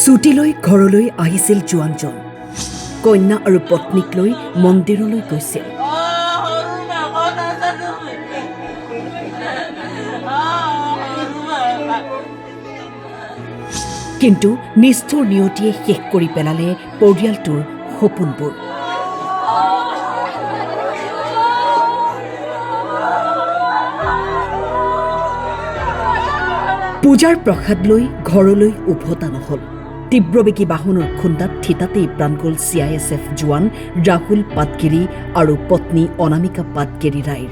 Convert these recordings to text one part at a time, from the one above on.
ছুটীলৈ ঘৰলৈ আহিছিল জোৱানজন। কন্যা আৰু পত্নীক লৈ মন্দিৰলৈ গৈছিল। কিন্তু নিষ্ঠুৰ নিয়তিয়ে শেষ কৰি পেলালে পৰিয়ালটোৰ সপোনবোৰ। পূজাৰ প্ৰসাদ লৈ ঘৰলৈ উভতা নহল। তীব্ৰবেগী বাহনৰ খুন্দাত থিতাতেই প্ৰাণ গ'ল CISF জোৱান ৰাহুল পাটগিৰি আৰু পত্নী অনামিকা পাটগিৰি ৰায়ৰ।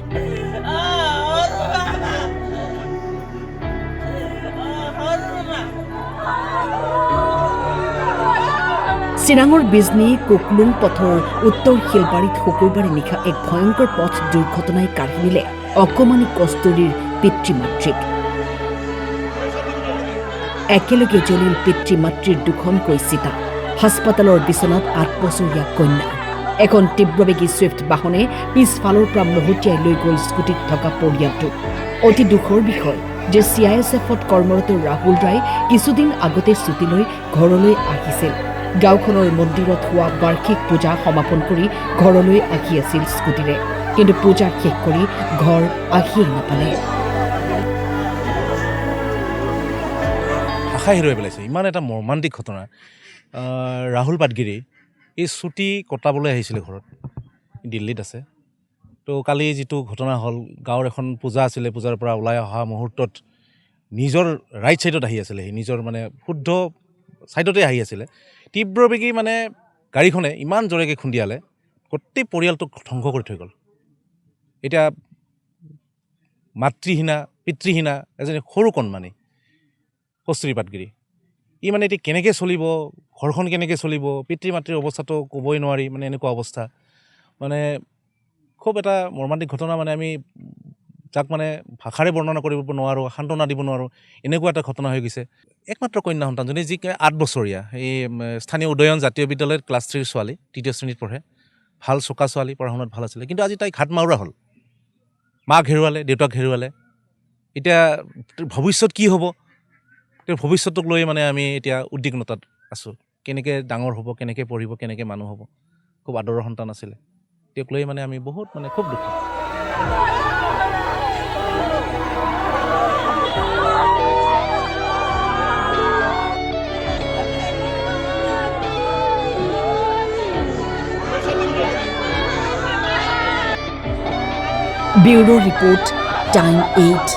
চিৰাঙৰ বিজনী কুকলুং পথৰ উত্তৰ শিলবাৰীত শুকুৰবাৰে নিশা এক ভয়ংকৰ পথ দুৰ্ঘটনাই কাঢ়ি নিলে অকমানি কস্তুৰীৰ পিতৃ মাতৃক। একেলগে জ্বলিল পিতৃ মাতৃৰ দুখনকৈ চিতা। হাস্পাতালৰ বিচনাত 8 বছৰীয়া কন্যা। এখন তীব্ৰবেগী ছুইফ্ট বাহনে পিছফালৰ পৰা মহতিয়াই লৈ গ'ল স্কুটিত থকা পৰিয়ালটোক। অতি দুখৰ বিষয় যে CISFত কৰ্মৰত ৰাহুল ৰায় কিছুদিন আগতে ছুটী লৈ ঘৰলৈ আহিছিল। গাঁওখনৰ মন্দিৰত হোৱা বাৰ্ষিক পূজা সমাপন কৰি ঘৰলৈ আহি আছিল স্কুটিৰে। কিন্তু পূজা শেষ কৰি ঘৰ আহিয়েই নাপালে। আশা হেৰুৱাই পেলাইছে। ইমান এটা মৰ্মান্তিক ঘটনা। ৰাহুল পাটগিৰি এই ছুটী কটাবলৈ আহিছিলে ঘৰত, দিল্লীত আছে। তো কালি যিটো ঘটনা হ'ল, গাঁৱৰ এখন পূজা আছিলে, পূজাৰ পৰা ওলাই অহা মুহূৰ্তত নিজৰ ৰাইট ছাইডত আহি আছিলে, সি নিজৰ মানে শুদ্ধ ছাইডতে আহি আছিলে। তীব্ৰবেগী মানে গাড়ীখনে ইমান জোৰেকৈ খুন্দিয়ালে, গোটেই পৰিয়ালটোক ধ্বংস কৰি থৈ গ'ল। এতিয়া মাতৃহীনা পিতৃহীনা এজনী সৰু কণমানি কস্তুৰী পাটগিৰি, ই মানে এতিয়া কেনেকৈ চলিব, ঘৰখন কেনেকৈ চলিব, পিতৃ মাতৃৰ অৱস্থাটো ক'বই নোৱাৰি। মানে এনেকুৱা অৱস্থা, মানে খুব এটা মৰ্মান্তিক ঘটনা। মানে আমি যাক মানে ভাষাৰে বৰ্ণনা কৰিব নোৱাৰোঁ, সান্তনা দিব নোৱাৰোঁ, এনেকুৱা এটা ঘটনা হৈ গৈছে। একমাত্ৰ কন্যা সন্তানজনী, যি 8 বছৰীয়া, এই স্থানীয় উদয়ন জাতীয় বিদ্যালয়ত ক্লাছ 3ৰ ছোৱালী, 3য় শ্ৰেণীত পঢ়ে। ভাল চোকা ছোৱালী, পঢ়া শুনাত ভাল আছিলে। কিন্তু আজি তাই ঘাট মাউৰা হ'ল। মাক হেৰুৱালে, দেউতাক হেৰুৱালে। এতিয়া ভৱিষ্যত কি হ'ব, তেওঁৰ ভৱিষ্যতক লৈ মানে আমি এতিয়া উদ্বিগ্নতাত আছোঁ। কেনেকৈ ডাঙৰ হ'ব, কেনেকৈ পঢ়িব, কেনেকৈ মানুহ হ'ব। খুব আদৰৰ সন্তান আছিলে, তেওঁক লৈ মানে আমি বহুত মানে খুব দুখী। Bureau report, time 8।